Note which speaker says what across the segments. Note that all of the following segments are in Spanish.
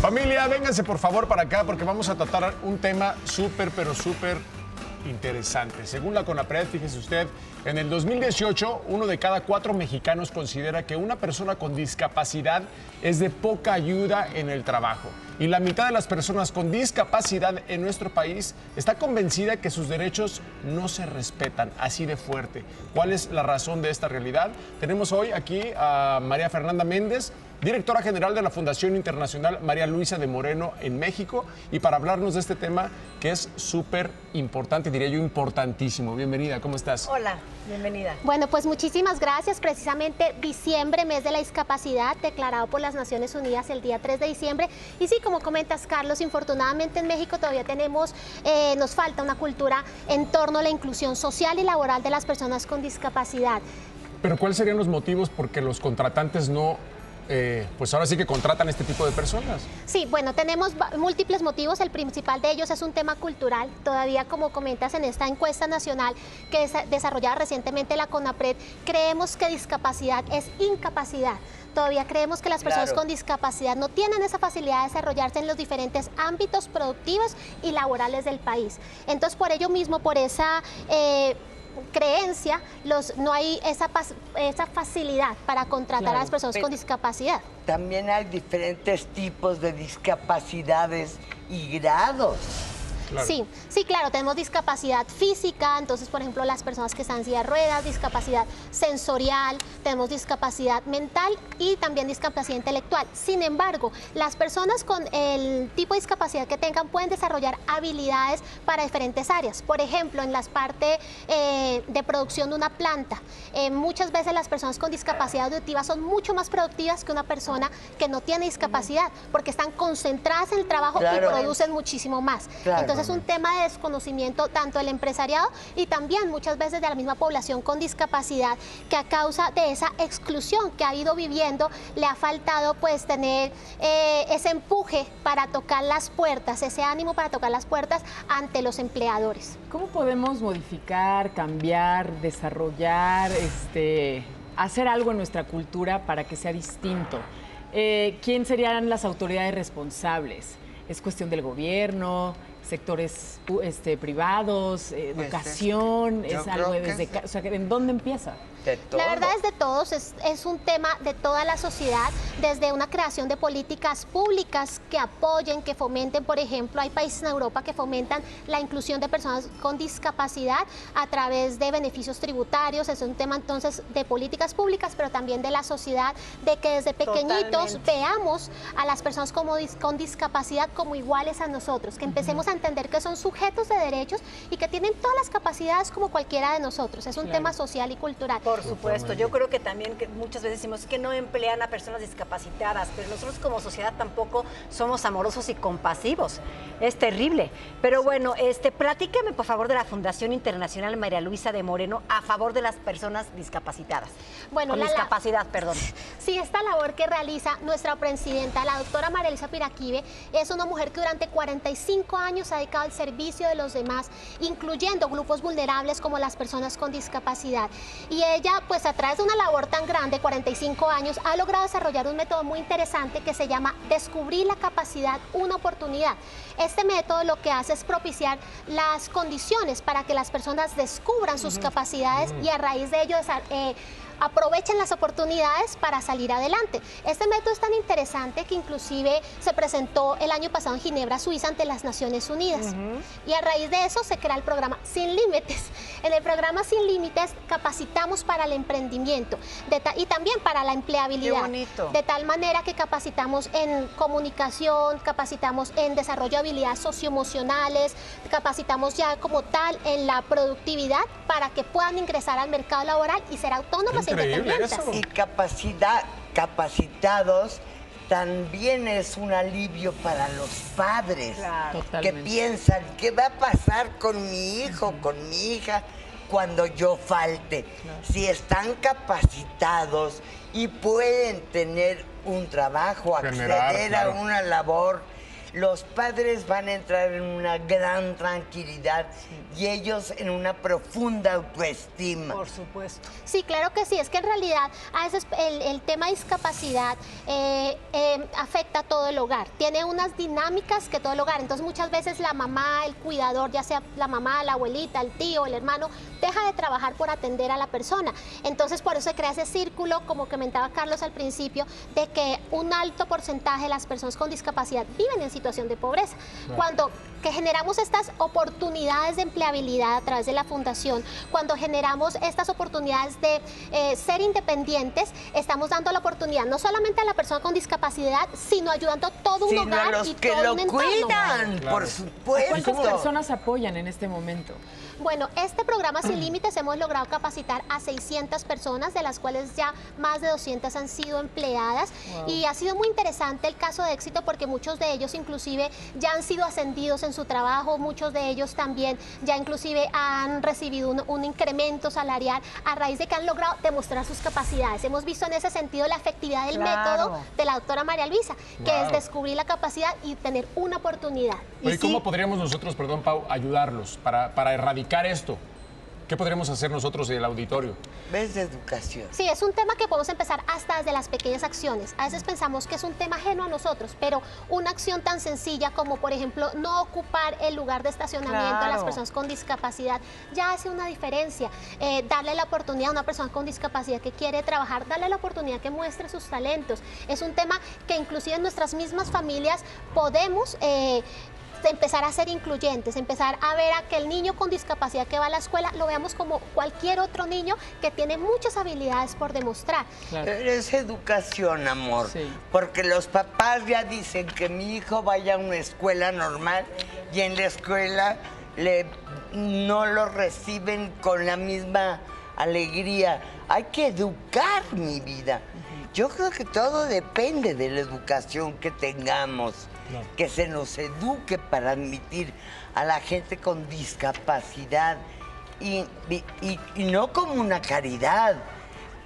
Speaker 1: Familia, vénganse por favor para acá porque vamos a tratar un tema súper interesante. Según la CONAPRED, fíjese usted, en el 2018, 1 de cada 4 mexicanos considera que una persona con discapacidad es de poca ayuda en el trabajo. Y la mitad de las personas con discapacidad en nuestro país está convencida que sus derechos no se respetan, así de fuerte. ¿Cuál es la razón de esta realidad? Tenemos hoy aquí a María Fernanda Méndez, directora general de la Fundación Internacional María Luisa de Moreno en México, y para hablarnos de este tema que es súper importante, diría yo importantísimo. Bienvenida, ¿cómo estás?
Speaker 2: Hola, bienvenida.
Speaker 3: Bueno, pues muchísimas gracias. Precisamente diciembre, mes de la discapacidad, declarado por las Naciones Unidas el día 3 de diciembre. Y sí, como comentas, Carlos, infortunadamente en México todavía nos falta una cultura en torno a la inclusión social y laboral de las personas con discapacidad.
Speaker 1: Pero ¿cuáles serían los motivos por que los contratantes no pues ahora sí que contratan este tipo de personas?
Speaker 3: Sí, bueno, tenemos múltiples motivos. El principal de ellos es un tema cultural. Todavía, como comentas, en esta encuesta nacional que es desarrollada recientemente la CONAPRED, creemos que discapacidad es incapacidad. Todavía creemos que las personas con discapacidad no tienen esa facilidad de desarrollarse en los diferentes ámbitos productivos y laborales del país. Entonces, por ello mismo, por esa creencia, no hay esa facilidad para contratar a las personas con discapacidad.
Speaker 4: También hay diferentes tipos de discapacidades y grados.
Speaker 1: Claro.
Speaker 3: Sí, claro, tenemos discapacidad física, entonces, por ejemplo, las personas que están en silla de ruedas, discapacidad sensorial, tenemos discapacidad mental y también discapacidad intelectual. Sin embargo, las personas con el tipo de discapacidad que tengan pueden desarrollar habilidades para diferentes áreas. Por ejemplo, en las partes de producción de una planta, muchas veces las personas con discapacidad auditiva son mucho más productivas que una persona que no tiene discapacidad, porque están concentradas en el trabajo y producen muchísimo más. Entonces, es un tema de desconocimiento tanto del empresariado y también muchas veces de la misma población con discapacidad, que a causa de esa exclusión que ha ido viviendo le ha faltado pues tener ese empuje para tocar las puertas, ese ánimo para tocar las puertas ante los empleadores.
Speaker 2: ¿Cómo podemos modificar, cambiar, desarrollar, hacer algo en nuestra cultura para que sea distinto? ¿Quién serían las autoridades responsables? ¿Es cuestión del gobierno, sectores privados, educación? ¿Es algo desde o sea, ¿en dónde empieza?
Speaker 3: La verdad es de todos, es un tema de toda la sociedad, desde una creación de políticas públicas que apoyen, que fomenten. Por ejemplo, hay países en Europa que fomentan la inclusión de personas con discapacidad a través de beneficios tributarios. Es un tema entonces de políticas públicas, pero también de la sociedad, de que desde pequeñitos veamos a las personas con discapacidad como iguales a nosotros, que empecemos a entender que son sujetos de derechos y que tienen todas las capacidades como cualquiera de nosotros. Es un tema social y cultural.
Speaker 5: Por supuesto, yo creo que también que muchas veces decimos que no emplean a personas discapacitadas, pero nosotros como sociedad tampoco somos amorosos y compasivos. Es terrible. Pero bueno, platíqueme por favor de la Fundación Internacional María Luisa de Moreno a favor de las personas discapacitadas.
Speaker 3: Bueno,
Speaker 5: con discapacidad, perdón.
Speaker 3: Sí, esta labor que realiza nuestra presidenta, la doctora María Elisa Piraquive, es una mujer que durante 45 años ha dedicado al servicio de los demás, incluyendo grupos vulnerables como las personas con discapacidad. Y ella, pues a través de una labor tan grande, 45 años, ha logrado desarrollar un método muy interesante que se llama Descubrir la capacidad, una oportunidad. Este método lo que hace es propiciar las condiciones para que las personas descubran sus capacidades y a raíz de ello aprovechen las oportunidades para salir adelante. Este método es tan interesante que inclusive se presentó el año pasado en Ginebra, Suiza, ante las Naciones Unidas. Y a raíz de eso se crea el programa Sin Límites. En el programa Sin Límites capacitamos para el emprendimiento y también para la empleabilidad.
Speaker 5: Qué bonito.
Speaker 3: De tal manera que capacitamos en comunicación, capacitamos en desarrollo de habilidades socioemocionales, capacitamos ya como tal en la productividad para que puedan ingresar al mercado laboral y ser autónomas.
Speaker 4: Y capacitados también es un alivio para los padres, que piensan qué va a pasar con mi hijo, con mi hija cuando yo falte. Si están capacitados y pueden tener un trabajo, acceder a una labor, los padres van a entrar en una gran tranquilidad y ellos en una profunda autoestima.
Speaker 5: Por supuesto.
Speaker 3: Sí, claro que sí. Es que en realidad a veces el tema discapacidad afecta a todo el hogar. Tiene unas dinámicas que todo el hogar. Entonces muchas veces la mamá, el cuidador, ya sea la mamá, la abuelita, el tío, el hermano, deja de trabajar por atender a la persona. Entonces por eso se crea ese círculo, como comentaba Carlos al principio, de que un alto porcentaje de las personas con discapacidad viven en situación de pobreza. Claro. Cuando que generamos estas oportunidades de empleabilidad a través de la fundación, cuando generamos estas oportunidades de ser independientes, estamos dando la oportunidad no solamente a la persona con discapacidad, sino ayudando a todo un hogar
Speaker 4: a los
Speaker 3: y
Speaker 4: que
Speaker 3: todo
Speaker 4: lo
Speaker 3: un entorno.
Speaker 4: cuidan, claro. Por supuesto.
Speaker 2: ¿Cuántas personas apoyan en este momento?
Speaker 3: Bueno, este programa Sin Límites hemos logrado capacitar a 600 personas, de las cuales ya más de 200 han sido empleadas. Wow. Y ha sido muy interesante el caso de éxito porque muchos de ellos inclusive ya han sido ascendidos en su trabajo, muchos de ellos también ya inclusive han recibido un incremento salarial a raíz de que han logrado demostrar sus capacidades. Hemos visto en ese sentido la efectividad del método de la doctora María Luisa, que es descubrir la capacidad y tener una oportunidad.
Speaker 1: ¿Y cómo podríamos nosotros, perdón, Pau, ayudarlos para erradicar esto? ¿Qué podríamos hacer nosotros en el auditorio?
Speaker 4: ¿Ves? De educación.
Speaker 3: Sí, es un tema que podemos empezar hasta desde las pequeñas acciones. A veces pensamos que es un tema ajeno a nosotros, pero una acción tan sencilla como, por ejemplo, no ocupar el lugar de estacionamiento a las personas con discapacidad ya hace una diferencia. Darle la oportunidad a una persona con discapacidad que quiere trabajar, darle la oportunidad que muestre sus talentos. Es un tema que inclusive en nuestras mismas familias podemos empezar a ser incluyentes, empezar a ver a que el niño con discapacidad que va a la escuela lo veamos como cualquier otro niño que tiene muchas habilidades por demostrar.
Speaker 4: Claro. Es educación, amor, porque los papás ya dicen que mi hijo vaya a una escuela normal y en la escuela no lo reciben con la misma alegría. Hay que educar, mi vida. Yo creo que todo depende de la educación que tengamos. Claro. Que se nos eduque para admitir a la gente con discapacidad y no como una caridad,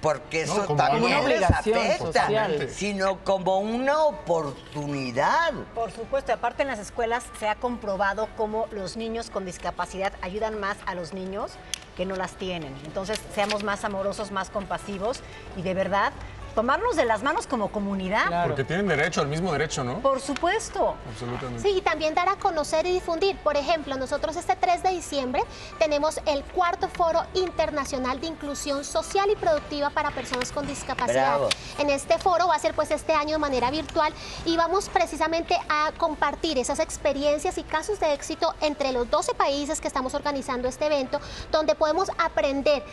Speaker 4: porque eso también les afecta, sino como una oportunidad.
Speaker 5: Por supuesto, aparte en las escuelas se ha comprobado cómo los niños con discapacidad ayudan más a los niños que no las tienen. Entonces, seamos más amorosos, más compasivos y de verdad tomarnos de las manos como comunidad.
Speaker 1: Claro. Porque tienen derecho, al mismo derecho, ¿no?
Speaker 5: Por supuesto.
Speaker 1: Absolutamente.
Speaker 3: Sí, y también dar a conocer y difundir. Por ejemplo, nosotros este 3 de diciembre tenemos el 4º Foro Internacional de Inclusión Social y Productiva para Personas con Discapacidad. Bravo. En este foro va a ser pues este año de manera virtual y vamos precisamente a compartir esas experiencias y casos de éxito entre los 12 países que estamos organizando este evento, donde podemos aprender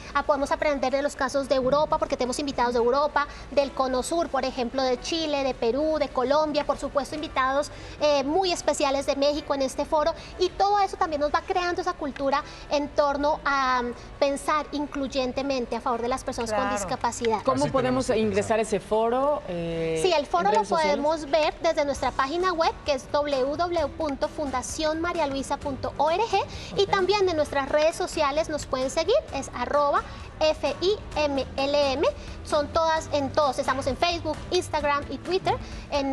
Speaker 3: de los casos de Europa, porque tenemos invitados de Europa, del Cono Sur, por ejemplo, de Chile, de Perú, de Colombia, por supuesto invitados muy especiales de México en este foro, y todo eso también nos va creando esa cultura en torno a pensar incluyentemente a favor de las personas con discapacidad.
Speaker 2: ¿Cómo podemos ingresar a ese foro?
Speaker 3: Sí, el foro lo podemos ver desde nuestra página web, que es www.fundacionmarialuisa.org, y también en nuestras redes sociales nos pueden seguir, es @FIMLM, son todas en todos, estamos en Facebook, Instagram y Twitter.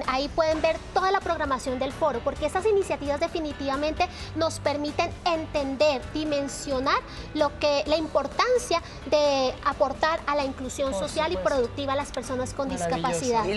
Speaker 3: Ahí pueden ver toda la programación del foro, porque estas iniciativas definitivamente nos permiten entender, dimensionar la importancia de aportar a la inclusión social y productiva a las personas con discapacidad.
Speaker 4: ¿Y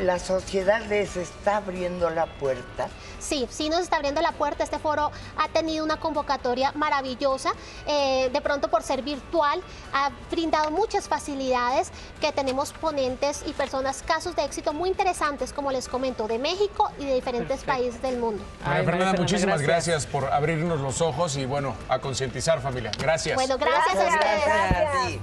Speaker 4: la sociedad les está abriendo la puerta?
Speaker 3: Sí, sí nos está abriendo la puerta. Este foro ha tenido una convocatoria maravillosa, de pronto por ser virtual, ha brindado muchas facilidades, que tenemos ponentes y personas, casos de éxito muy interesantes, como les comento, de México y de diferentes países del mundo.
Speaker 1: Fernanda, muchísimas gracias por abrirnos los ojos y bueno, a concientizar, familia. Gracias.
Speaker 3: Bueno, gracias a ustedes.
Speaker 4: Gracias a ti.